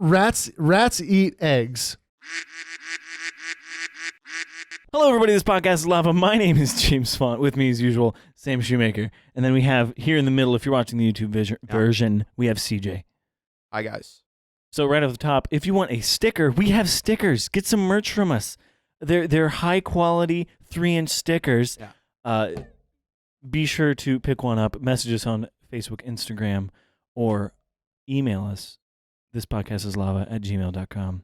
Rats eat eggs. Hello, everybody. This podcast is Lava. My name is James Font. With me, as usual, Sam Shoemaker. And then we have here in the middle, if you're watching the YouTube version, we have CJ. Hi, guys. So right off the top, if you want a sticker, we have stickers. Get some merch from us. They're high quality 3-inch stickers. Yeah. Be sure to pick one up. Message us on Facebook, Instagram, or email us. thispodcastislava@gmail.com.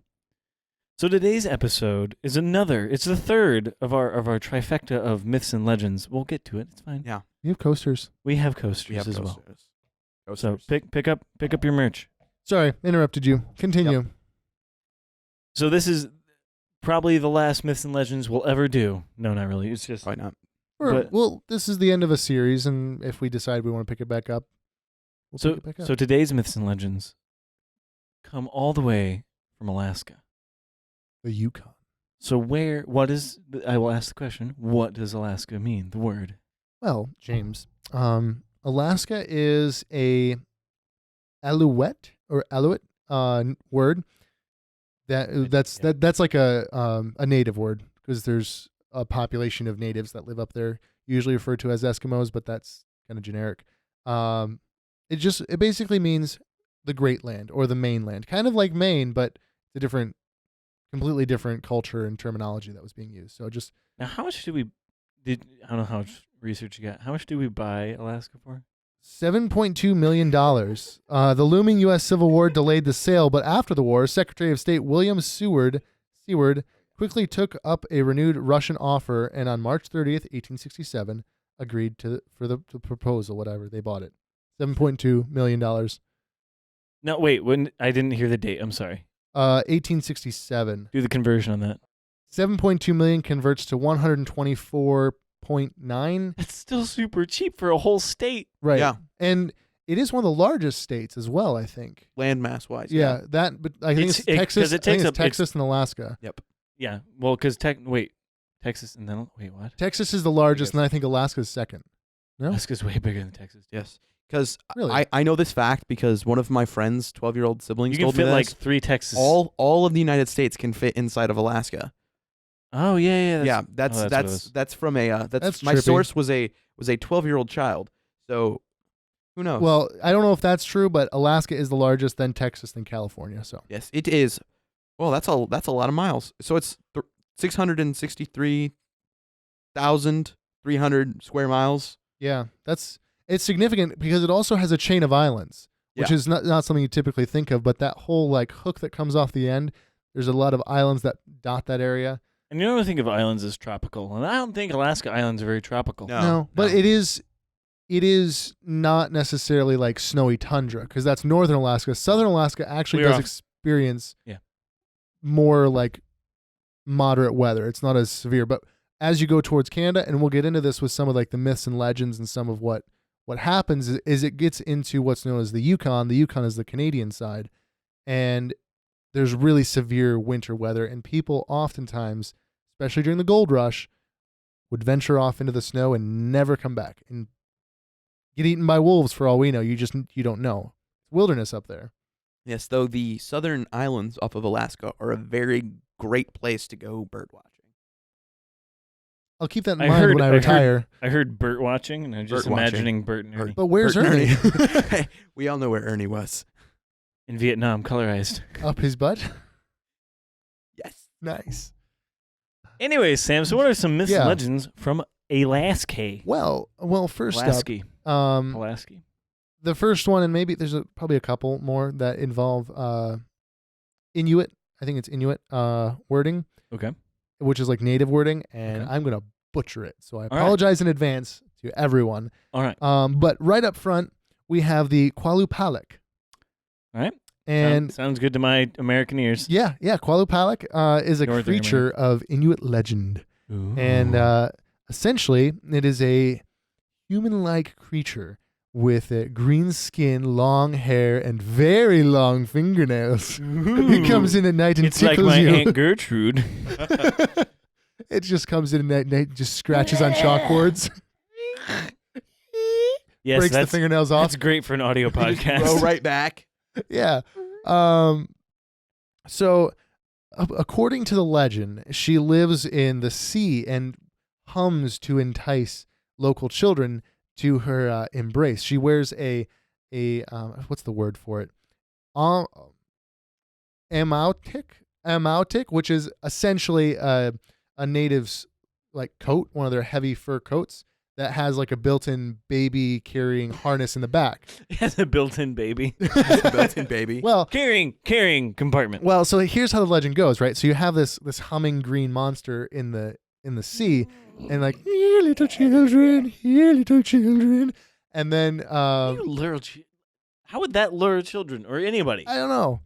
So today's episode is it's the third of our trifecta of myths and legends. We'll get to it. It's fine. Yeah. You have coasters. We have coasters as well. So pick up your merch. Sorry, interrupted you. Continue. Yep. So this is probably the last myths and legends we'll ever do. No, not really. It's just Why not? Well, this is the end of a series, and if we decide we want to pick it back up, we'll pick it back up. So today's myths and legends come all the way from Alaska. The Yukon. So I will ask the question, what does Alaska mean, the word? Well, James, Alaska is a Aleut word. That's like a native word, because there's a population of natives that live up there, usually referred to as Eskimos, but that's kind of generic. It basically means the Great Land or the mainland, kind of like Maine, but it's a completely different culture and terminology that was being used. So just now, how much I don't know how much research you got. How much do we buy Alaska for? $7.2 million. The looming U.S. Civil War delayed the sale, but after the war, Secretary of State William Seward quickly took up a renewed Russian offer, and on March 30th, 1867, agreed for the proposal. Whatever, they bought it. $7.2 million. No, wait. When I didn't hear the date. I'm sorry. 1867. Do the conversion on that. 7.2 million converts to 124.9. That's still super cheap for a whole state. Right. Yeah. And it is one of the largest states as well, I think. Landmass wise. Yeah. But I think it's Texas. Texas and Alaska. Yep. Yeah. Well, because Texas and then what? Texas is the largest, and I think Alaska is second. No? Alaska's way bigger than Texas. Yes. Because really? I know this fact because one of my friend's 12-year-old siblings you told can me fit this. like 3 Texas. All of the United States can fit inside of Alaska. Oh yeah. That's from a that's my trippy. source was a 12-year-old child. So who knows? Well, I don't know if that's true, but Alaska is the largest, then Texas, then California. So yes, it is. Well, that's a lot of miles. So it's 663,300 square miles. yeah, it's significant because it also has a chain of islands, which is not something you typically think of, but that whole like hook that comes off the end, there's a lot of islands that dot that area. And you don't think of islands as tropical, and I don't think Alaska islands are very tropical. No, but it is not necessarily like snowy tundra, because that's northern Alaska. Southern Alaska actually does experience more like moderate weather. It's not as severe, but as you go towards Canada, and we'll get into this with some of like the myths and legends and some of what happens is it gets into what's known as the Yukon. The Yukon is the Canadian side, and there's really severe winter weather, and people oftentimes, especially during the gold rush, would venture off into the snow and never come back and get eaten by wolves for all we know. You don't know. It's wilderness up there. Yes, though the southern islands off of Alaska are a very great place to go bird watching. I'll keep that in mind when I retire. I heard Bert watching, and I'm just imagining Bert and Ernie. But where's Ernie? Hey, we all know where Ernie was. In Vietnam, colorized. Up his butt? Yes. Nice. Anyway, Sam, so what are some myths and legends from Alaska? Well, first Alaska. up, the first one, and maybe there's probably a couple more that involve Inuit. I think it's Inuit wording. Okay. Which is like native wording, and I'm going to butcher it. So I apologize in advance to everyone. All right. But right up front, we have the Qualupalak. All right. And sounds good to my American ears. Yeah. Qualupalak is a creature of Inuit legend. Ooh. And essentially, it is a human-like creature with green skin, long hair, and very long fingernails. He comes in at night and tickles you. It's like my Aunt Gertrude. It just comes in at night, just scratches on chalkboards. Yes, breaks the fingernails off. That's great for an audio podcast. Go right back. Yeah. So, according to the legend, she lives in the sea and hums to entice local children to her embrace. She wears a what's the word for it? Amautic, which is essentially a native's like coat, one of their heavy fur coats that has like a built-in baby carrying harness in the back. It has a built-in baby. It's a built-in baby. Well, carrying compartment. well, so here's how the legend goes, right? So you have this humming green monster in the sea, and like, here little children, and then How would that lure children or anybody? I don't know,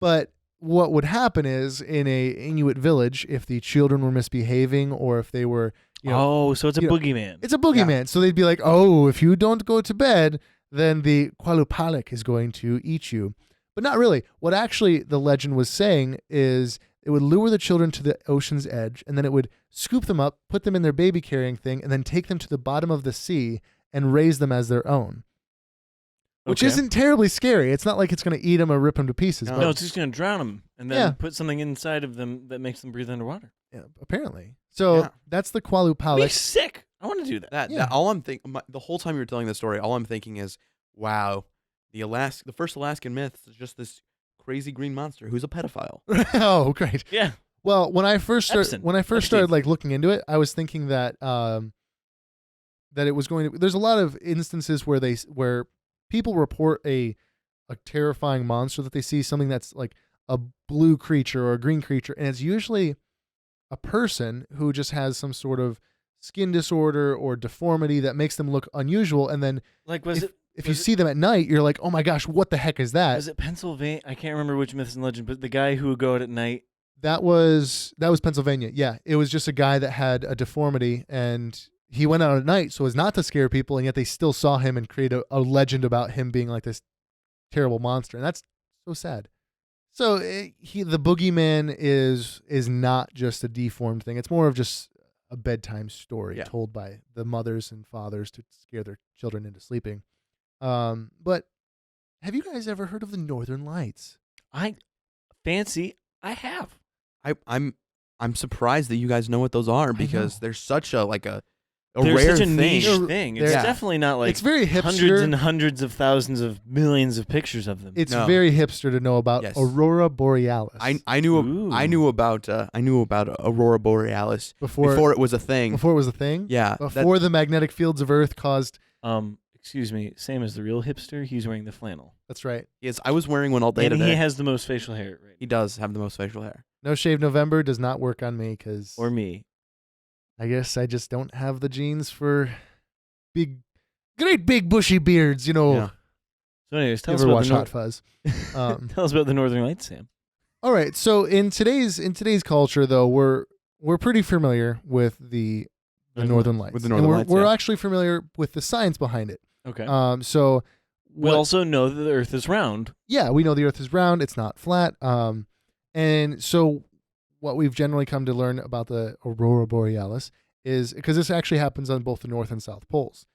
but what would happen is in a Inuit village, if the children were misbehaving or if they were, so it's a boogeyman. It's a boogeyman. Yeah. So they'd be like, oh, if you don't go to bed, then the Qualupalik is going to eat you. But not really. What actually the legend was saying is it would lure the children to the ocean's edge, and then it would scoop them up, put them in their baby carrying thing, and then take them to the bottom of the sea and raise them as their own. Which isn't terribly scary. It's not like it's going to eat them or rip them to pieces. No, it's just going to drown them and then put something inside of them that makes them breathe underwater. Yeah, apparently. So that's the Qualupalik. Be sick. I want to do that. That all I'm thinking the whole time you were telling this story, all I'm thinking is, wow, the first Alaskan myth is just this crazy green monster who's a pedophile. Oh, great. Yeah. Well, when I first started like looking into it, I was thinking that that it was going to. There's a lot of instances where people report a terrifying monster that they see, something that's like a blue creature or a green creature, and it's usually a person who just has some sort of skin disorder or deformity that makes them look unusual. And then, like, if you see them at night, you're like, oh my gosh, what the heck is that? Was it Pennsylvania? I can't remember which myths and legend, but the guy who would go out at night. That was Pennsylvania. Yeah, it was just a guy that had a deformity, and he went out at night so as not to scare people, and yet they still saw him and create a legend about him being like this terrible monster, and that's so sad. So the boogeyman is not just a deformed thing. It's more of just a bedtime story told by the mothers and fathers to scare their children into sleeping. But have you guys ever heard of the Northern Lights? I have. I'm surprised that you guys know what those are because they're such a They're rare such a thing. niche thing. It's definitely not like it's very hipster. Hundreds and hundreds of thousands of millions of pictures of them. It's very hipster to know about Aurora Borealis. I knew about Aurora Borealis before it was a thing. Before it was a thing? Yeah. Before the magnetic fields of Earth caused excuse me, same as the real hipster, he's wearing the flannel. That's right. Yes, I was wearing one all day today. He has the most facial hair right. He does have the most facial hair. No Shave November does not work on me or me. I guess I just don't have the genes for great big bushy beards, Yeah. So anyways, tell us about Hot Fuzz. Tell us about the Northern Lights, Sam. All right. So in today's culture, though, we're pretty familiar with the Northern Lights. With the Northern Lights, we're actually familiar with the science behind it. Okay. So we also know that the Earth is round. Yeah, we know the Earth is round. It's not flat. And so what we've generally come to learn about the Aurora Borealis is because this actually happens on both the North and South poles.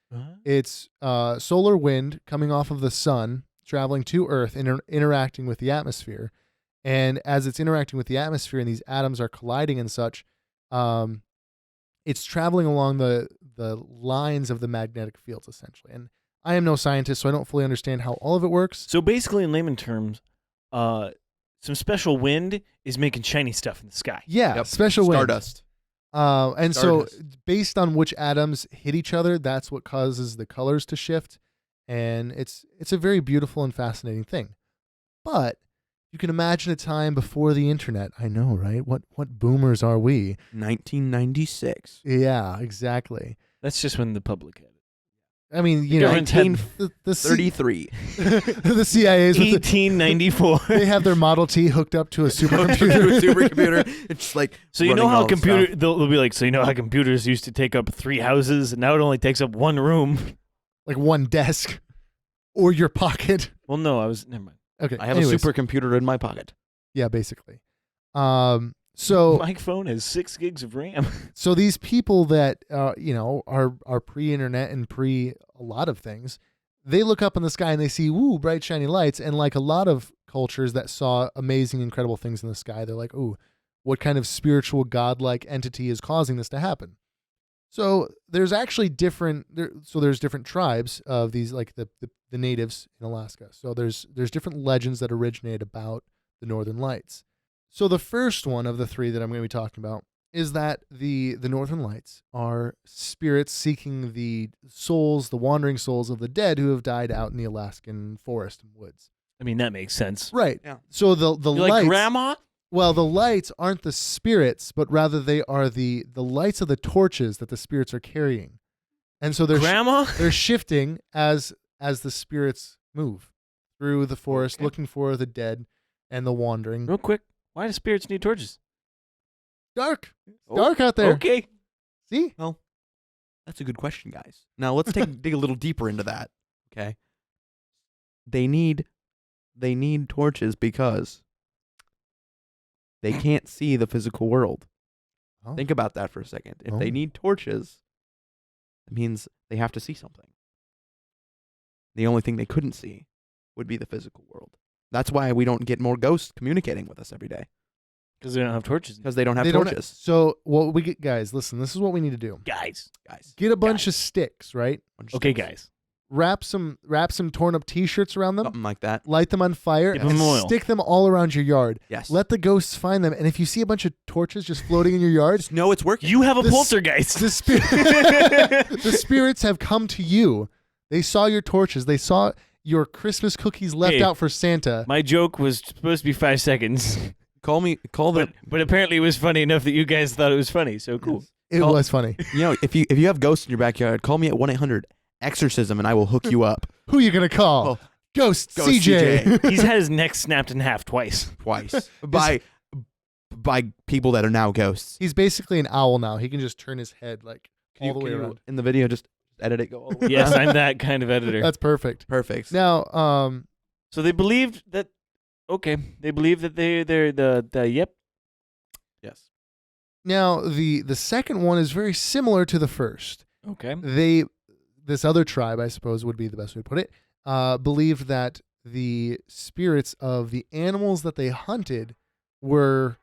It's solar wind coming off of the sun, traveling to Earth, and interacting with the atmosphere. And as it's interacting with the atmosphere and these atoms are colliding and such, it's traveling along the lines of the magnetic fields, essentially. And I am no scientist, so I don't fully understand how all of it works. So basically, in layman terms, some special wind is making shiny stuff in the sky. Yeah, special wind. Stardust. And so based on which atoms hit each other, that's what causes the colors to shift. And it's a very beautiful and fascinating thing. But you can imagine a time before the internet. I know, right? What boomers are we? 1996. Yeah, exactly. That's just when the public had it. I mean, the 1933. The CIA's 1894. They have their Model T hooked up to a supercomputer. It's like so you know how they'll be like, so you know how computers used to take up 3 houses and now it only takes up 1 room, like 1 desk, or your pocket. Well, no, never mind. Okay, I have a supercomputer in my pocket. Yeah, basically. So my phone has 6 gigs of RAM. So these people that are pre-internet and pre a lot of things, they look up in the sky and they see bright shiny lights, and like a lot of cultures that saw amazing, incredible things in the sky. They're like, ooh, what kind of spiritual godlike entity is causing this to happen? So there's actually there's different tribes of these, like the natives in Alaska. So there's different legends that originate about the Northern Lights. So the first one of the three that I'm going to be talking about is that the Northern Lights are spirits seeking the wandering souls of the dead who have died out in the Alaskan forest and woods. I mean, that makes sense. Right. Yeah. So the You're lights, like Grandma? well, the lights aren't the spirits, but rather they are the lights of the torches that the spirits are carrying. And so Grandma? they're shifting as the spirits move through the forest, looking for the dead and the wandering. Real quick, why do spirits need torches? Dark. It's dark out there. Okay. See? Well, that's a good question, guys. Now let's dig a little deeper into that. Okay. They need torches because they can't see the physical world. Oh. Think about that for a second. If they need torches, it means they have to see something. The only thing they couldn't see would be the physical world. That's why we don't get more ghosts communicating with us every day. Because they don't have torches. Because they don't have torches. So what we get, guys, listen, this is what we need to do. Guys. Get a bunch of sticks, right? Okay, guys. Wrap some torn up t-shirts around them. Something like that. Light them on fire Dip and them in oil. stick them all around your yard. Yes. Let the ghosts find them, and if you see a bunch of torches just floating in your yard, Just know it's working. You have a The poltergeist. the spirits have come to you. They saw your torches. They saw your Christmas cookies left out for Santa. My joke was supposed to be 5 seconds. Call the. But apparently it was funny enough that you guys thought it was funny. So cool. It was funny. You know, if you have ghosts in your backyard, call me at 1-800-EXORCISM and I will hook you up. Who are you gonna call? Well, Ghost Ghost CJ. He's had his neck snapped in half twice. Twice by people that are now ghosts. He's basically an owl now. He can just turn his head like all the way around. In the video, just edit it. Go all the way Yes, around. I'm that kind of editor. That's perfect. Perfect. Now, So they believed that. Okay, they believe that they're the yep. Yes. Now the second one is very similar to the first. Okay. This other tribe, I suppose, would be the best way to put it, believed that the spirits of the animals that they hunted were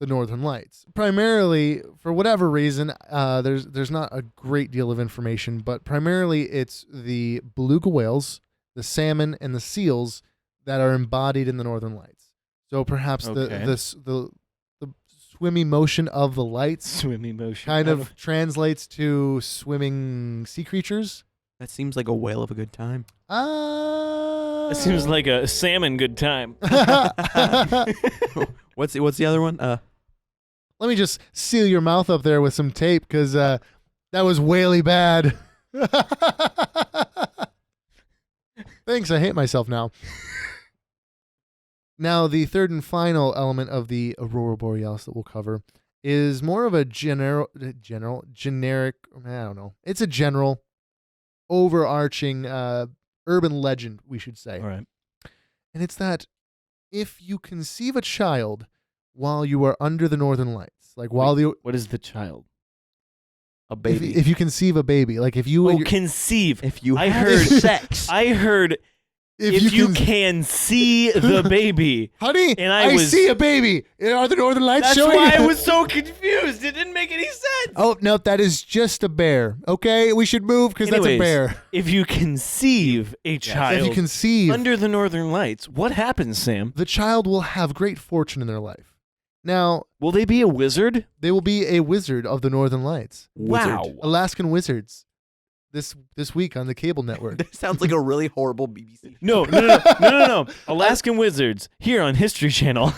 the Northern Lights. Primarily, for whatever reason, there's not a great deal of information, but primarily it's the beluga whales, the salmon, and the seals that are embodied in the Northern Lights. So perhaps the swimmy motion of the lights kind of translates to swimming sea creatures. That seems like a whale of a good time. It seems like a salmon good time. What's the other one? Let me just seal your mouth up there with some tape because that was whaley bad. Thanks, I hate myself now. Now, the third and final element of the Aurora Borealis that we'll cover is more of a generic, I don't know. It's a general, overarching urban legend, we should say. All right. And it's that if you conceive a child while you are under the Northern Lights, like while What is the child? A baby. If you conceive a baby, like if you conceive. If you I have heard sex. I heard if you can see the baby. Honey, and I see a baby. Are the Northern Lights That's showing? why I was so confused. It didn't make any sense. Oh, no, that is just a bear. Okay, we should move because that's a Anyways, bear. If you conceive a child If you conceive, under the Northern Lights, what happens, Sam? the child will have great fortune in their life. Now, Will they be a wizard? they will be a wizard of the Northern Lights. Wow. Alaskan wizards. This week on the cable network. That sounds like a really horrible BBC. No. Alaskan wizards here on History Channel.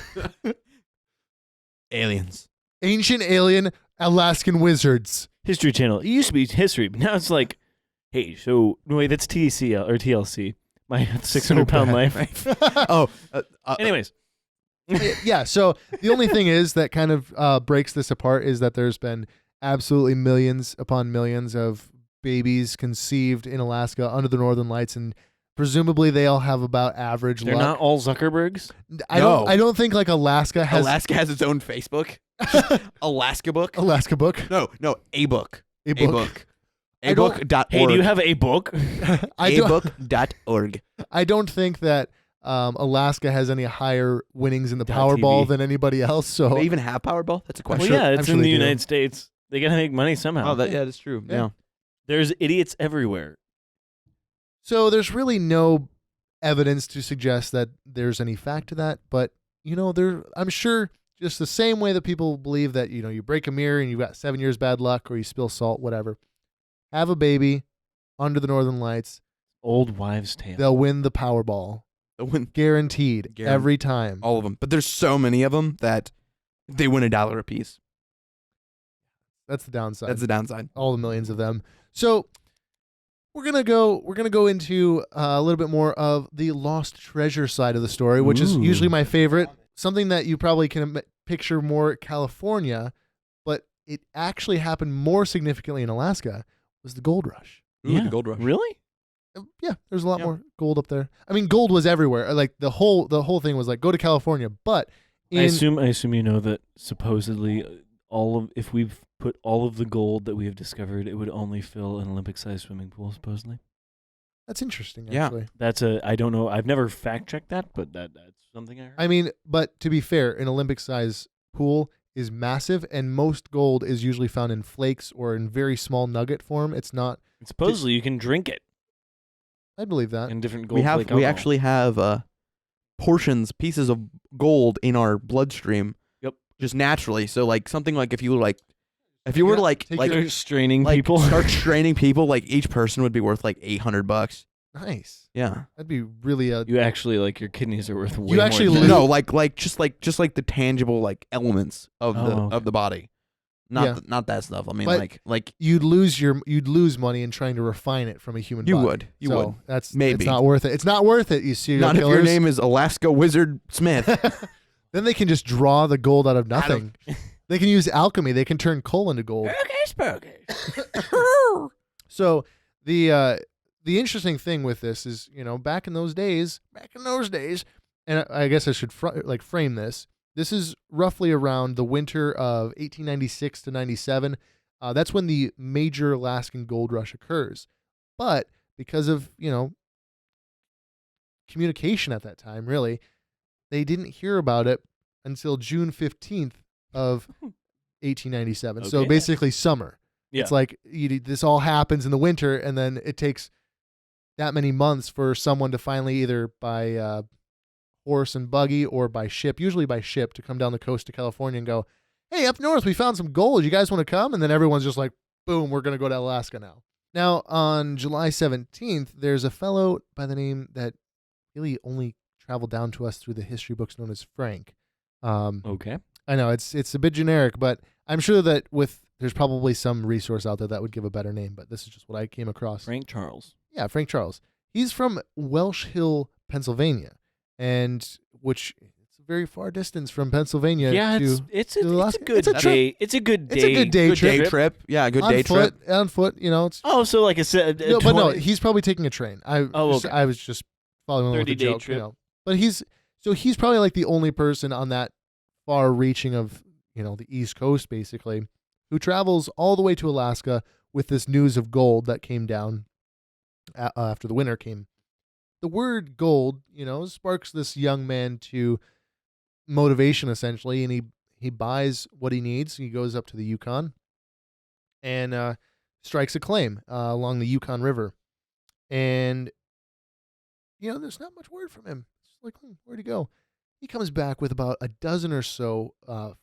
Aliens. Ancient alien Alaskan wizards. History Channel. It used to be history, but now it's like, hey, so no, wait, that's TCL or TLC. My 600-pound life. Anyways. Yeah, so the only thing is that kind of breaks this apart is that there's been absolutely millions upon millions of babies conceived in Alaska under the Northern Lights, and presumably they all have about average They're luck. not all Zuckerbergs? I don't think like Alaska has its own Facebook. Alaska book. Alaska book. No, a book. A book. A book.org. Hey, do you have a book? abook.org. I don't think that Alaska has any higher winnings in the .TV. Powerball than anybody else. So Do they even have Powerball? That's a Well, question. yeah, I'm it's sure in they the do. United States. They gotta make money somehow. Oh, that's true. Yeah. Yeah. There's idiots everywhere. So there's really no evidence to suggest that there's any fact to that, but I'm sure just the same way that people believe that you break a mirror and you've got 7 years bad luck, or you spill salt, whatever. Have a baby under the Northern Lights, Old wives' tale. they'll win the Powerball, guaranteed every time. All of them. But there's so many of them that they win $1 a piece. That's the downside. That's the downside. All the millions of them. So we're gonna go into a little bit more of the lost treasure side of the story, which is usually my favorite. Something that you probably can picture more California, but it actually happened more significantly in Alaska. Was the gold rush? Ooh, Yeah. the gold rush. Really? Yeah, there's a lot more gold up there. I mean, gold was everywhere. Like the whole thing was like go to California, but I assume you know that supposedly if we've put all of the gold that we have discovered, it would only fill an Olympic-sized swimming pool. Supposedly. that's interesting. Yeah. Actually, I don't know. I've never fact-checked that, but that's something I heard. I mean, but to be fair, an Olympic-sized pool is massive, and most gold is usually found in flakes or in very small nugget form. It's not. And supposedly you can drink it I believe that. in different gold. We actually have pieces of gold in our bloodstream. Yep. Just naturally. So like something like if you were to like Start straining like people. start straining people, like each person would be worth like $800. Nice. Yeah. That'd be really You actually your kidneys are worth way You actually more. lose- No, just like the tangible like elements of Oh, of the body. Not that stuff. I mean But like you'd lose money in trying to refine it from a human you body. would. You So would. That's Maybe. it's not worth it. It's not worth it. You serial Not if killers. your name is Alaska Wizard Smith. Then they can just draw the gold out of nothing. They can use alchemy. They can turn coal into gold. So the interesting thing with this is, back in those days, and I guess I should frame this. This is roughly around the winter of 1896 to 97. That's when the major Alaskan gold rush occurs. But because of, communication at that time, really, they didn't hear about it until June 15th of 1897. So Okay. basically summer. Yeah. It's like this all happens in the winter, and then it takes that many months for someone to finally either by horse and buggy or by ship, usually by ship, to come down the coast to California and go, hey, up north, we found some gold. You guys want to come? And then everyone's just like, boom, we're going to go to Alaska now. Now, on July 17th, there's a fellow by the name that really only traveled down to us through the history books known as Frank. Okay. I know it's a bit generic, but I'm sure that there's probably some resource out there that would give a better name, but this is just what I came across. Frank Charles. Yeah, Frank Charles. He's from Welsh Hill, Pennsylvania, and which it's a very far distance from Pennsylvania. Yeah, to it's to a Alaska. good It's a trip. day. It's a good day. It's a good day good trip. day trip. Yeah, a good on day foot, trip. on foot. It's Oh, so like I said, no, but no, he's probably taking a train. I was just following along with the 30-day joke. trip. But he's probably like the only person on that far reaching of the East Coast, basically, who travels all the way to Alaska with this news of gold that came down after the winter came. The word gold, sparks this young man to motivation, essentially, and he buys what he needs. He goes up to the Yukon and strikes a claim along the Yukon River. And, there's not much word from him. It's like, where'd he go? He comes back with about a dozen or so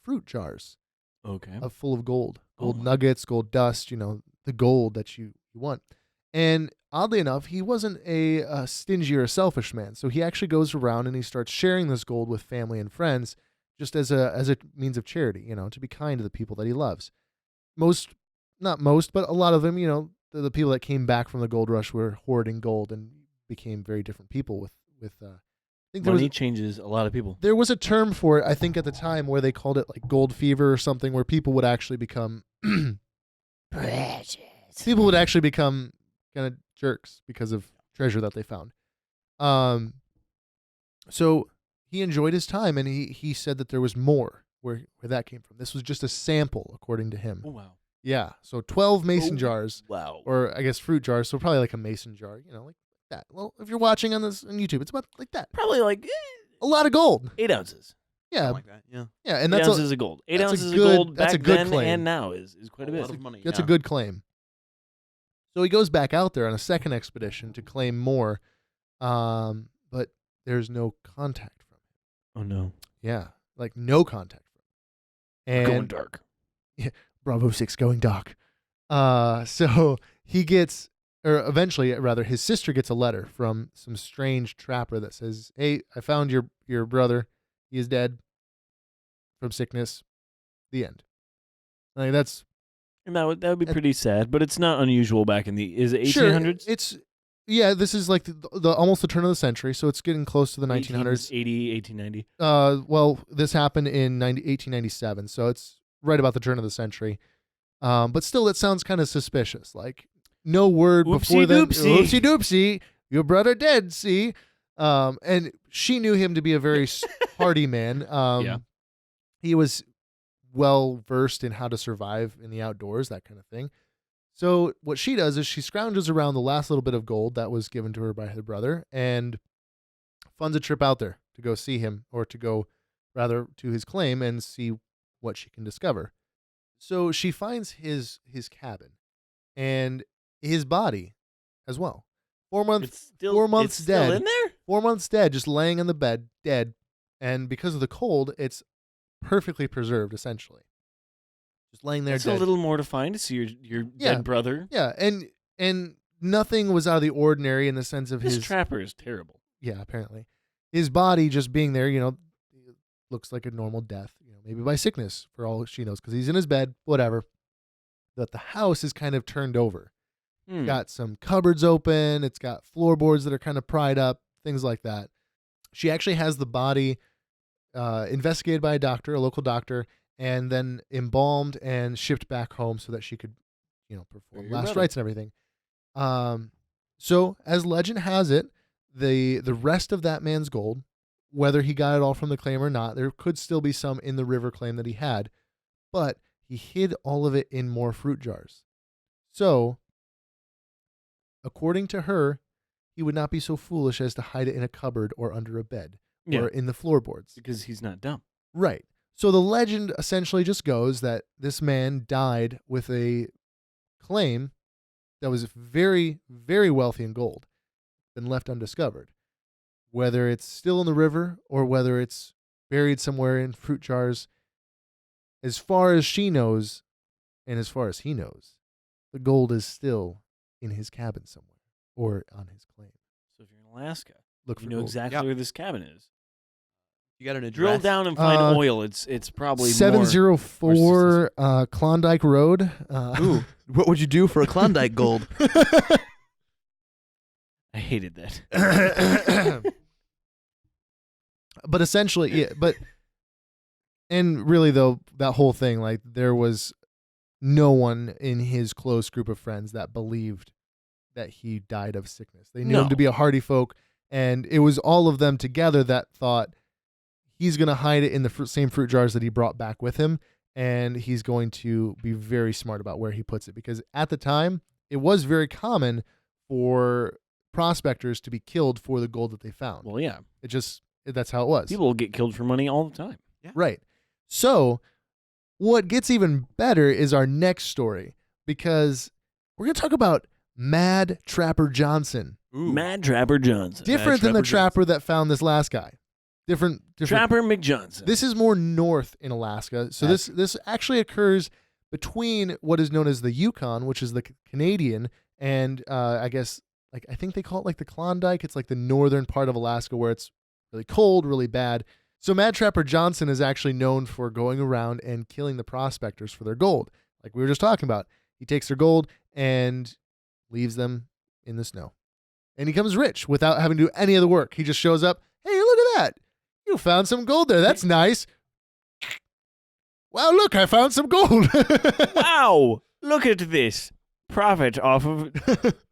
fruit jars Okay. full of gold Oh. nuggets, gold dust, the gold that you want. And oddly enough, he wasn't a stingy or a selfish man. So he actually goes around and he starts sharing this gold with family and friends just as a means of charity, to be kind to the people that he loves. Not most, but a lot of them, the people that came back from the gold rush were hoarding gold and became very different people with I think Money changes a lot of people. there was a term for it, I think, at the time where they called it like gold fever or something, where people would actually become Precious. people would actually become kind of jerks because of treasure that they found. So he enjoyed his time, and he said that there was more where that came from. This was just a sample, according to him. Oh, wow. Yeah, so 12 mason jars, Wow. or I guess fruit jars, so probably like a mason jar, like that. Well, if you're watching on YouTube, it's about like that. Probably like A lot of gold. 8 ounces. Yeah, Like that. Yeah. yeah, and 8 that's ounces of gold. 8 that's a ounces good- of gold that's back a good then claim. and now is quite a bit. lot of money. That's a good claim. So he goes back out there on a second expedition to claim more, but there's no contact from him. Oh no. Yeah, like no contact from him. Going And dark. Bravo 6 going dark. So he gets, or eventually, rather, his sister gets a letter from some strange trapper that says, "Hey, I found your brother. He is dead from sickness." The end. Like that's And that would be pretty sad, but it's not unusual back in the 1800s. Sure, this is like the almost the turn of the century, so it's getting close to the 1900s. 1880, 1890. Well, this happened in 1897, so it's right about the turn of the century. But still, that sounds kind of suspicious. Like no word before then. Oopsie doopsie, your brother dead. See, and she knew him to be a very hardy man. Yeah. He was well versed in how to survive in the outdoors, that kind of thing. So what she does is she scrounges around the last little bit of gold that was given to her by her brother and funds a trip out there to go see him, or to go rather to his claim and see what she can discover. So she finds his cabin and his body as well. 4 months, 4 months it's dead. Still in there? 4 months dead, just laying on the bed, dead. And because of the cold, it's perfectly preserved, essentially. Just laying there It's dead. a little mortifying to see your dead brother. Yeah, and nothing was out of the ordinary in the sense of This his trapper is terrible. Yeah, apparently. His body just being there, looks like a normal death, maybe by sickness for all she knows, because he's in his bed, whatever. But the house is kind of turned over. It's got some cupboards open. It's got floorboards that are kind of pried up, things like that. She actually has the body investigated by a local doctor, and then embalmed and shipped back home so that she could, perform last rites and everything. So as legend has it, the rest of that man's gold, whether he got it all from the claim or not, there could still be some in the river claim that he had, but he hid all of it in more fruit jars. So, according to her, he would not be so foolish as to hide it in a cupboard or under a bed or in the floorboards. Because he's not dumb. Right. So the legend essentially just goes that this man died with a claim that was very, very wealthy in gold, been left undiscovered. Whether it's still in the river or whether it's buried somewhere in fruit jars, as far as she knows and as far as he knows, the gold is still in his cabin somewhere or on his claim. So if you're in Alaska, Look for you know gold. exactly where this cabin is. You got an address? Drill down and find oil. It's probably 704 Klondike Road. Ooh, what would you do for a Klondike gold? I hated that. But essentially, yeah, and really though, that whole thing, like there was no one in his close group of friends that believed that he died of sickness. They knew him to be a hardy folk, and it was all of them together that thought he's going to hide it in the same fruit jars that he brought back with him, and he's going to be very smart about where he puts it, because at the time, it was very common for prospectors to be killed for the gold that they found. Well, yeah. That's how it was. People get killed for money all the time. Yeah. Right. So what gets even better is our next story, because we're going to talk about Mad Trapper Johnson. Ooh. Mad Trapper Johnson. Different than the trapper that found this last guy. Different. Trapper McJohnson. This is more north in Alaska. So this actually occurs between what is known as the Yukon, which is the Canadian, and I guess I think they call it like the Klondike. It's like the northern part of Alaska where it's really cold, really bad. So Mad Trapper Johnson is actually known for going around and killing the prospectors for their gold. Like we were just talking about. He takes their gold and leaves them in the snow. And he becomes rich without having to do any of the work. He just shows up. Hey, look at that. You found some gold there. That's nice. Wow, look, I found some gold. Wow, look at this. Profit off of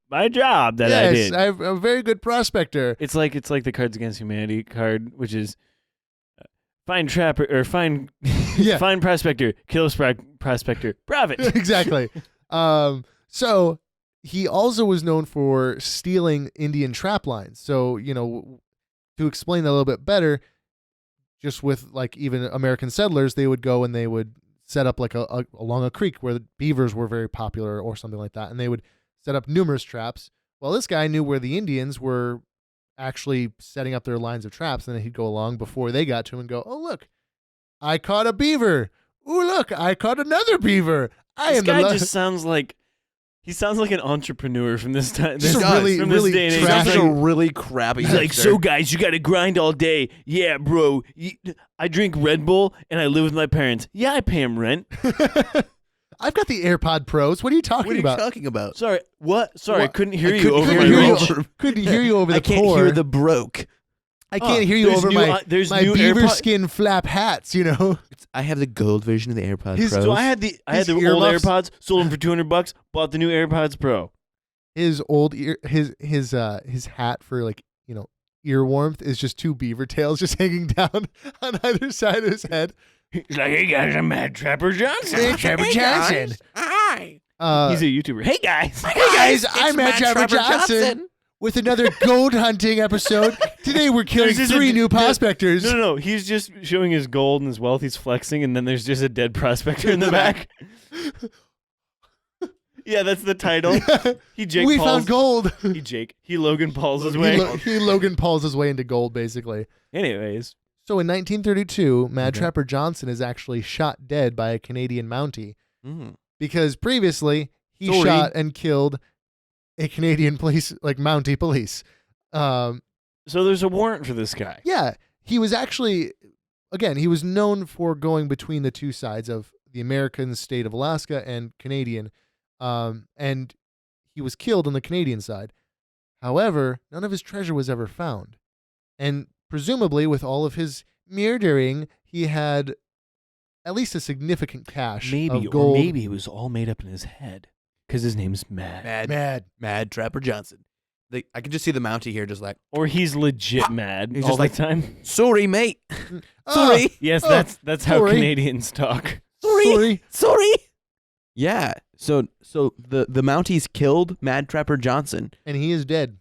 my job that I did. I'm a very good prospector. It's like the Cards Against Humanity card, which is find trapper or find find prospector, kill prospector, profit. Exactly. So he also was known for stealing Indian trap lines. So, to explain that a little bit better, just with like even American settlers, they would go and they would set up like along a creek where the beavers were very popular or something like that. And they would set up numerous traps. Well, this guy knew where the Indians were actually setting up their lines of traps. And then he'd go along before they got to him and go, oh, look, I caught a beaver. Ooh, look, I caught another beaver. This guy just sounds like an entrepreneur from this time. Just really day and age. Sounds like a really crappy. He's like, so guys, you got to grind all day. Yeah, bro. I drink Red Bull and I live with my parents. Yeah, I pay him rent. I've got the AirPod Pros. What are you talking about? Sorry, what? Sorry, I couldn't hear you couldn't hear you over the I can't hear the broke. I can't hear you over my beaver skin flap hats, I have the gold version of the AirPods Pro. So I had the old AirPods, sold them for $200, bought the new AirPods Pro. His his hat for like, ear warmth is just two beaver tails just hanging down on either side of his head. He's like, hey guys, I'm Mad Trapper Johnson. Hey, Trapper Johnson. Hi. He's a YouTuber. Hey guys. Hey guys, I'm Mad Trapper Johnson. With another gold hunting episode. Today we're killing 3 new prospectors. No. He's just showing his gold and his wealth. He's flexing, and then there's just a dead prospector in the back. Yeah, that's the title. We found gold. He Logan Paul's his way. He Logan Paul's his way into gold, basically. Anyways. So in 1932, Mad Trapper Johnson is actually shot dead by a Canadian Mountie. Because previously, he shot and killed a Canadian Mountie police. So there's a warrant for this guy. Yeah. He was actually, again, he was known for going between the two sides of the American state of Alaska and Canadian. And he was killed on the Canadian side. However, none of his treasure was ever found. And presumably, with all of his murdering, he had at least a significant cache of gold. Or maybe it was all made up in his head. Because his name's Mad Trapper Johnson. I can just see the Mountie here just like... Or he's legit mad he's all just the time. Sorry, mate. Sorry. Yes, that's how Canadians talk. Sorry. Yeah. So the Mountie's killed Mad Trapper Johnson. And he is dead.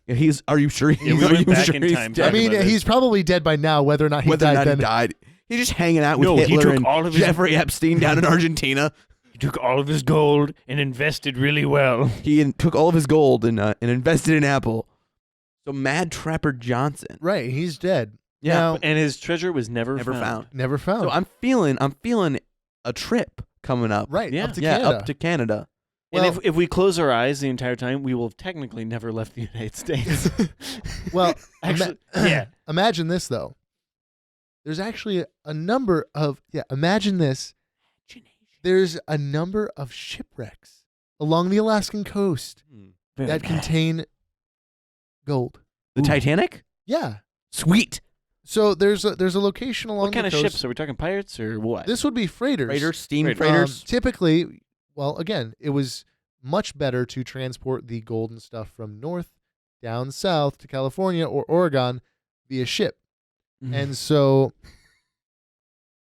Are you sure we went back in time. I mean, he's probably dead by now, whether or not he died. He's just hanging out with Hitler and Jeffrey Epstein down in Argentina. He took all of his gold and invested really well. He took all of his gold and invested in Apple. So Mad Trapper Johnson. Right, he's dead. Yeah, now, and his treasure was never found. Never found. So I'm feeling a trip coming up. Right, yeah. up to Canada. Up to Canada. Well, and if we close our eyes the entire time, we will have technically never left the United States. Well, actually, imagine this though. There's actually a number of imagine this. There's a number of shipwrecks along the Alaskan coast that contain gold. The Titanic? Yeah. Sweet. So there's a location along the coast. What kind of ships? Are we talking pirates or what? This would be freighters. Steam freighters. Typically, well, again, it was much better to transport the gold and stuff from north down south to California or Oregon via ship. And so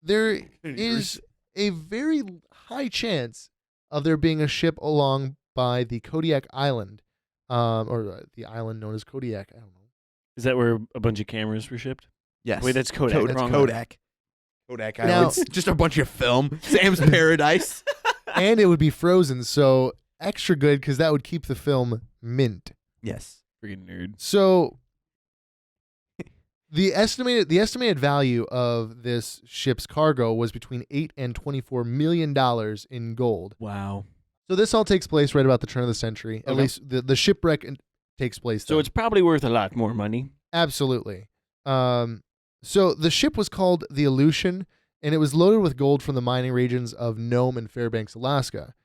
there is a very high chance of there being a ship along by the Kodiak Island, or the island known as Kodiak. I don't know. Is that where a bunch of cameras were shipped? Yes. Wait, that's Kodak. That's Kodak. Kodak Island. It's just a bunch of film. Sam's Paradise. And it would be frozen, so extra good because that would keep the film mint. Yes. Freaking nerd. So the estimated value of this ship's cargo was between $8 and $24 million in gold. Wow. So this all takes place right about the turn of the century. Okay. At least the shipwreck takes place then. So it's probably worth a lot more money. Absolutely. So the ship was called the Aleutian, and it was loaded with gold from the mining regions of Nome and Fairbanks, Alaska.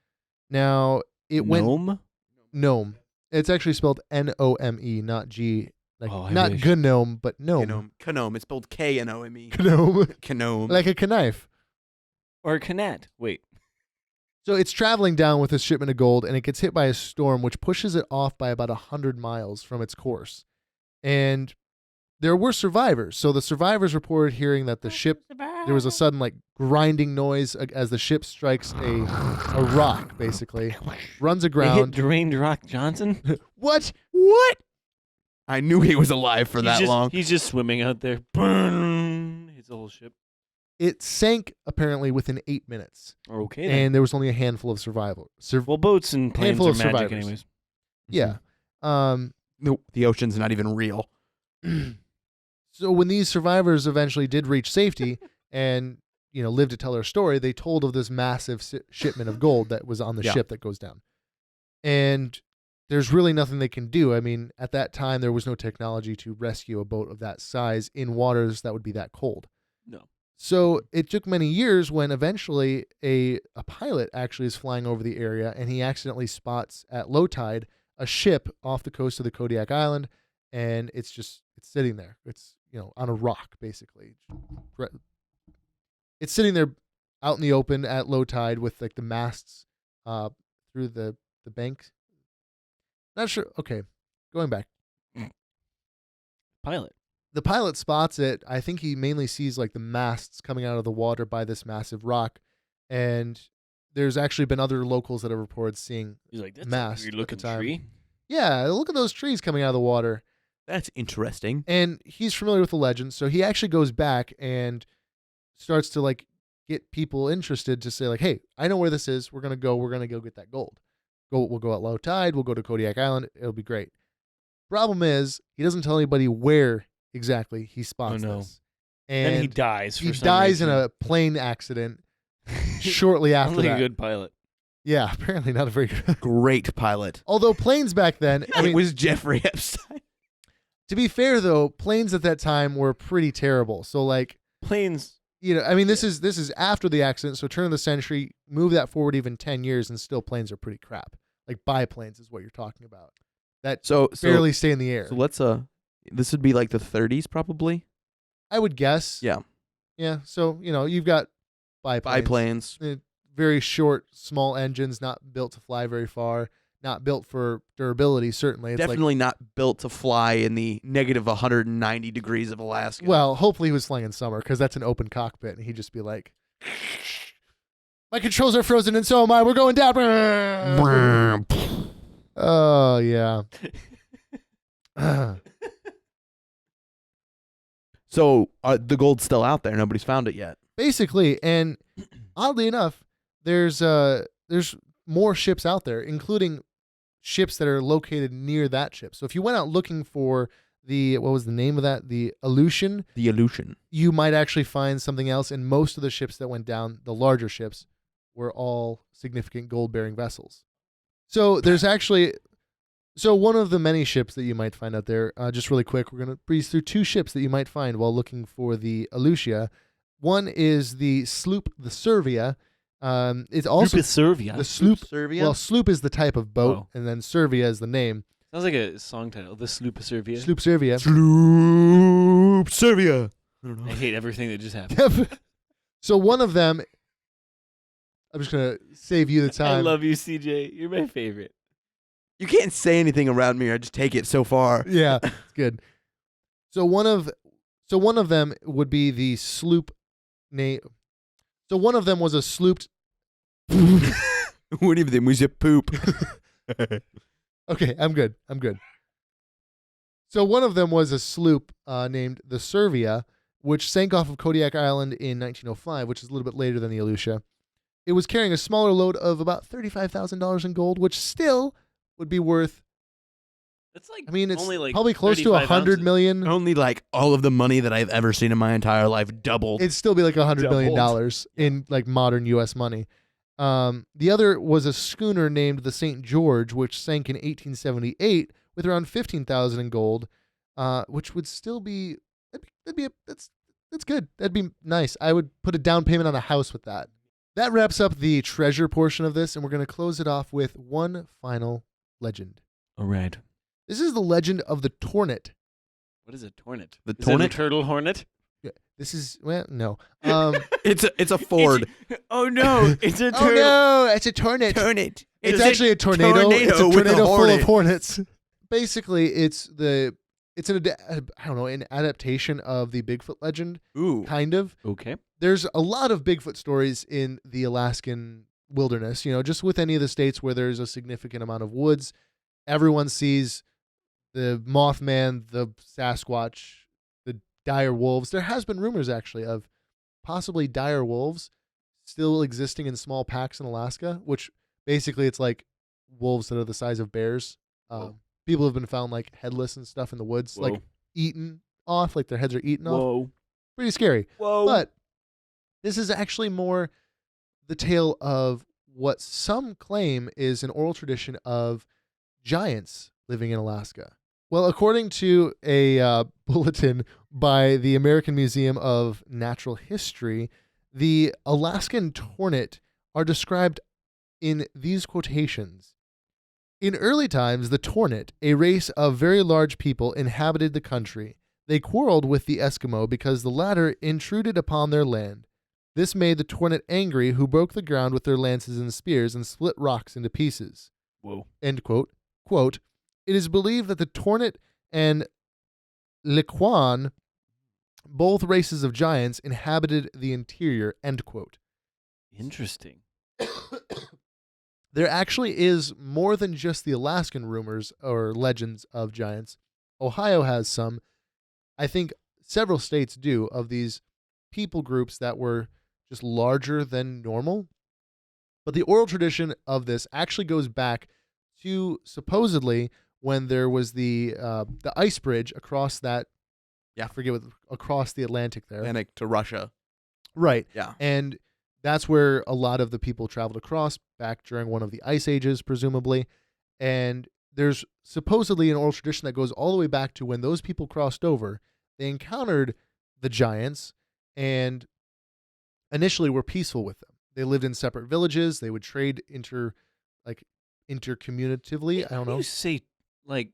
Now, Nome. It's actually spelled Nome, not G. Not Gnome, but Nome. Gnome. It's spelled Knome. Gnome. Like a knife. Or a canat. Wait. So it's traveling down with a shipment of gold, and it gets hit by a storm, which pushes it off by about 100 miles from its course. And there were survivors. So the survivors reported hearing that the ship, there was a sudden like grinding noise as the ship strikes a rock, basically. Runs aground. They hit Dwayne Rock Johnson? What? I knew he was alive for that long. He's just swimming out there. Boom! Hits the whole ship. It sank apparently within 8 minutes. Okay. And there was only a handful of survival. Well, boats and planes handful are of magic survivors. anyways. Yeah. The ocean's not even real. So when these survivors eventually did reach safety and lived to tell their story, they told of this massive shipment of gold that was on the ship that goes down. And there's really nothing they can do. I mean, at that time, there was no technology to rescue a boat of that size in waters that would be that cold. No. So it took many years when eventually a pilot actually is flying over the area and he accidentally spots at low tide a ship off the coast of the Kodiak Island, and it's sitting there. It's on a rock basically. It's sitting there out in the open at low tide with like the masts through the bank. Not sure. Okay, going back. Pilot. The pilot spots it. I think he mainly sees like the masts coming out of the water by this massive rock, and there's actually been other locals that have reported seeing He's like, that's masts a weird at looking the time. tree. Yeah, look at those trees coming out of the water. That's interesting. And he's familiar with the legend, so he actually goes back and starts to like get people interested to say like, hey, I know where this is. We're gonna go get that gold. We'll go at low tide. We'll go to Kodiak Island. It'll be great. Problem is, he doesn't tell anybody where exactly he spots this. And then he dies. He dies in a plane accident shortly after Only that. a good pilot. Yeah, apparently not a very good. Great pilot. Although planes back then, I mean, it was Jeffrey Epstein. To be fair though, planes at that time were pretty terrible. So like planes. I mean, this is after the accident, so turn of the century, move that forward even 10 years, and still planes are pretty crap. Like biplanes is what you're talking about. That barely stay in the air. So let's this would be like the 30s probably. I would guess. Yeah. Yeah. So you've got biplanes. Very short, small engines, not built to fly very far, not built for durability. Certainly, it's definitely not built to fly in the negative 190 degrees of Alaska. Well, hopefully he was flying in summer because that's an open cockpit, and he'd just be like, "My controls are frozen, and so am I. We're going down." Oh yeah. So the gold's still out there. Nobody's found it yet. Basically, and oddly enough, there's more ships out there, including ships that are located near that ship. So if you went out looking for what was the name of that? The Aleutian. The Aleutian. You might actually find something else, and most of the ships that went down, the larger ships, were all significant gold-bearing vessels. So there's actually... So one of the many ships that you might find out there, just really quick, we're going to breeze through two ships that you might find while looking for the Aleutian. One is the sloop, the Servia. It's also Servia. The sloop. Servia? Well, sloop is the type of boat, and then Servia is the name. Sounds like a song title. The Sloop Servia. Sloop Servia. Sloop Servia. I don't know. I hate everything that just happened. So one of them, I'm just going to save you the time. I love you, CJ. You're my favorite. You can't say anything around me. I just take it so far. Yeah, it's good. So one of them would be the sloop name. So one of them was a slooped. What even was it poop? Okay, I'm good. So one of them was a sloop named the Servia, which sank off of Kodiak Island in 1905, which is a little bit later than the Aleutian. It was carrying a smaller load of about $35,000 in gold, which still would be worth. That's like, I mean, it's only like probably close to 100 million. Only like all of the money that I've ever seen in my entire life doubled. It'd still be like $100 million in like modern U.S. money. The other was a schooner named the St. George, which sank in 1878 with around 15,000 in gold, which would still be that's good. That'd be nice. I would put a down payment on a house with that. That wraps up the treasure portion of this, and we're going to close it off with one final legend. All right. This is the legend of the Tornet. What is a Tornet? The Is it a Tornet? turtle hornet? Yeah, this is no. It's a Ford. Oh no! It's a turtle. Oh no! It's a Tornet. Tornet. It's actually a tornado. It's a Tornado with a tornado full hornet. of hornets. Basically, it's the it's I don't know, an adaptation of the Bigfoot legend, Ooh. kind of. Okay. There's a lot of Bigfoot stories in the Alaskan wilderness, just with any of the states where there's a significant amount of woods. Everyone sees the Mothman, the Sasquatch, the dire wolves. There has been rumors, actually, of possibly dire wolves still existing in small packs in Alaska, which basically it's like wolves that are the size of bears. People have been found like headless and stuff in the woods, like eaten off, like their heads are eaten off. Pretty scary. But this is actually more the tale of what some claim is an oral tradition of giants living in Alaska. Well, according to a bulletin by the American Museum of Natural History, the Alaskan Tornit are described in these quotations. In early times, the Tornit, a race of very large people, inhabited the country. They quarreled with the Eskimo because the latter intruded upon their land. This made the Tornit angry, who broke the ground with their lances and spears and split rocks into pieces. Whoa. End quote. Quote, it is believed that the Tornit and Liquan, both races of giants, inhabited the interior. End quote. Interesting. There actually is more than just the Alaskan rumors or legends of giants. Ohio has some. I think several states do, of these people groups that were just larger than normal. But the oral tradition of this actually goes back to supposedly when there was the ice bridge across that, across the Atlantic there. Atlantic to Russia. Right. Yeah. And that's where a lot of the people traveled across back during one of the ice ages, presumably. And there's supposedly an oral tradition that goes all the way back to when those people crossed over. They encountered the giants and initially were peaceful with them. They lived in separate villages. They would trade intercommunicatively. I don't know. You say like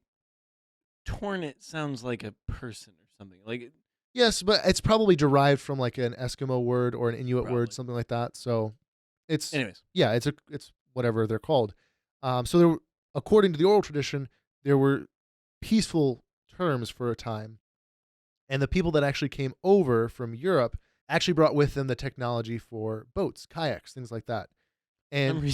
Tornit sounds like a person or something. Like yes, but it's probably derived from like an Eskimo word or an Inuit word, something like that. So it's it's whatever they're called. So there, according to the oral tradition, there were peaceful terms for a time, and the people that actually came over from Europe actually brought with them the technology for boats, kayaks, things like that. And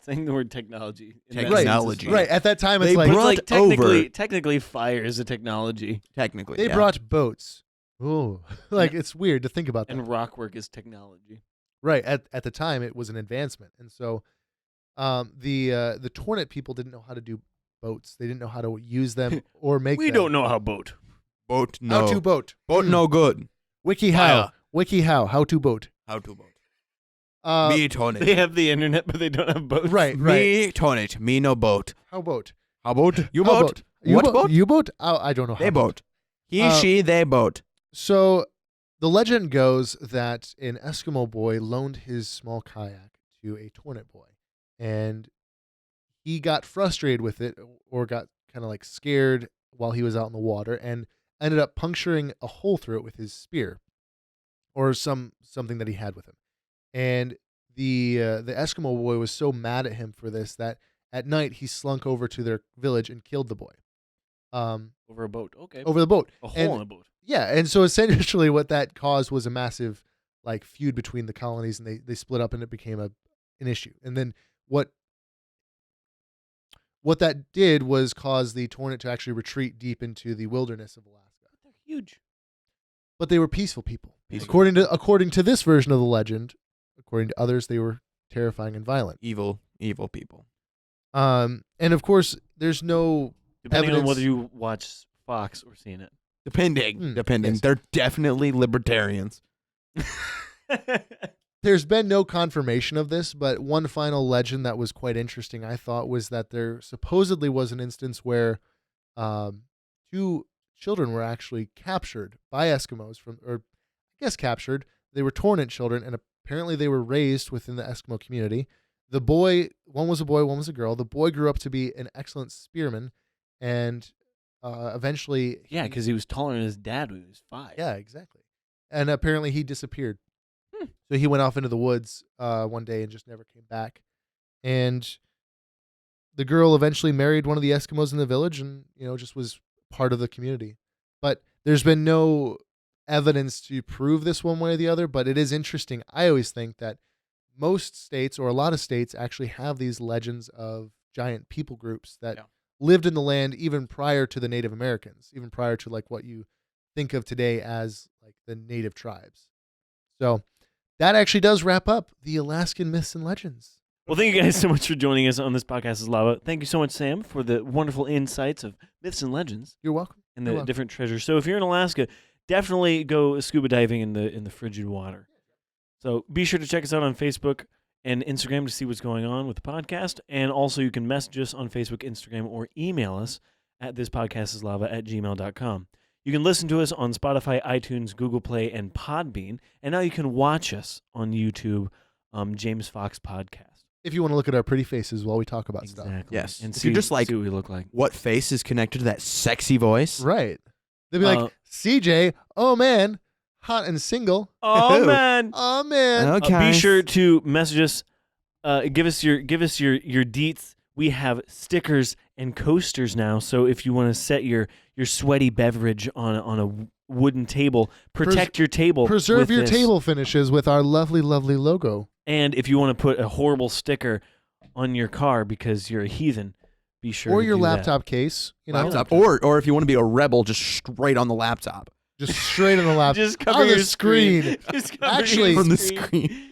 saying the word technology. Right. At that time, it's technically fire is a technology. Technically, they brought boats. Oh, it's weird to think about that. And rock work is technology. Right. At the time, it was an advancement, and so the Tornit people didn't know how to do boats. They didn't know how to use them or make. We don't know how boat. Boat no. How to boat. Boat no good. WikiHow. WikiHow. How to boat. How to boat. Me Tornit. They have the internet, but they don't have boats. Right. Me Tornit. Me no boat. How boat. How boat? You How boat? What boat? You boat? Oh, I don't know. They boat. He, she, they boat. So the legend goes that an Eskimo boy loaned his small kayak to a Tornit boy, and he got frustrated with it or got kind of like scared while he was out in the water and ended up puncturing a hole through it with his spear or something that he had with him. And the Eskimo boy was so mad at him for this that at night he slunk over to their village and killed the boy. Over a boat. Okay. Over the boat. A hole in a boat. Yeah, and so essentially what that caused was a massive feud between the colonies, and they split up and it became an issue. And then what that did was cause the Tornit to actually retreat deep into the wilderness of Alaska. They're huge. But they were peaceful people. According to this version of the legend, according to others, they were terrifying and violent. Evil people. And of course, there's no Depending evidence on whether you watch Fox or CNN. Depending. Yes. They're definitely libertarians. There's been no confirmation of this, but one final legend that was quite interesting, I thought, was that there supposedly was an instance where 2 children were actually captured by Eskimos captured. They were Tornit children, and apparently they were raised within the Eskimo community. The boy, one was a boy, one was a girl. The boy grew up to be an excellent spearman, and eventually... Yeah, because he was taller than his dad when he was 5. Yeah, exactly. And apparently he disappeared. So he went off into the woods one day and just never came back. And the girl eventually married one of the Eskimos in the village and, just was part of the community. But there's been no evidence to prove this one way or the other, but it is interesting. I always think that most states or a lot of states actually have these legends of giant people groups that lived in the land even prior to the Native Americans, even prior to like what you think of today as like the native tribes. So that actually does wrap up the Alaskan myths and legends. Well, thank you guys so much for joining us on This Podcast is Lava. Thank you so much, Sam, for the wonderful insights of myths and legends. You're welcome. And the different treasures. So if you're in Alaska, definitely go scuba diving in the frigid water. So be sure to check us out on Facebook and Instagram to see what's going on with the podcast. And also you can message us on Facebook, Instagram, or email us at thispodcastislava@gmail.com. You can listen to us on Spotify, iTunes, Google Play, and PodBean. And now you can watch us on YouTube, James Fox Podcast. If you want to look at our pretty faces while we talk about stuff. Yes. And If see, you're just like, see what we look like. what face is connected to that sexy voice? Right. They'd be like, CJ, oh man, hot and single. Oh, man. Oh man. Okay. Be sure to message us. Give us your deets. We have stickers and coasters now. So if you want to set your sweaty beverage on a wooden table, protect your table. Preserve with your this. table finishes with our lovely, lovely logo. And if you want to put a horrible sticker on your car because you're a heathen, be sure. Or to your do laptop case. You know? Laptop. Or if you want to be a rebel, just straight on the laptop. Just straight on the laptop. Just cover on your the screen. Just cover Actually, your From the screen.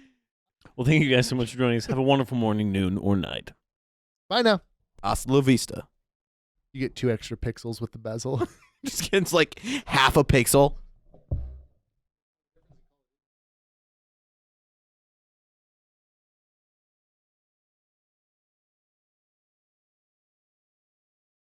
Well, thank you guys so much for joining us. Have a wonderful morning, noon, or night. Bye now. Hasta la vista. You get 2 extra pixels with the bezel. Just gets like half a pixel.